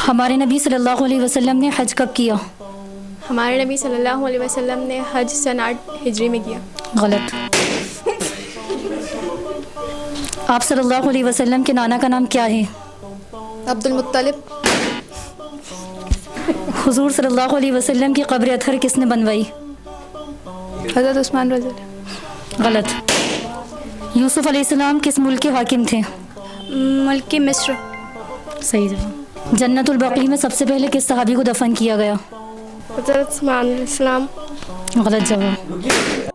हमारे नबी सल्लल्लाहु अलैहि वसल्लम ने हज कब किया? हमारे नबी सल्लल्लाहु अलैहि वसल्लम ने हज सन 8 हिजरी में किया। गलत। आप सल्लल्लाहु अलैहि वसल्लम के नाना का नाम क्या है? अब्दुल मुत्तलिब। हुजूर सल्लल्लाहु अलैहि वसल्लम की कब्र अतहर किसने बनवाई? हज़रत उस्मान रज़ी अल्लाह। गलत। यूसुफ अलैहिस्सलाम किस मुल्क के हाकिम थे? मुल्क मिस्र। सही जवाब। जन्नतुल बक़ी में सबसे पहले किस सहाबी को दफन किया गया? हज़रत उस्मान अलैहिस्सलाम। गलत जवाब।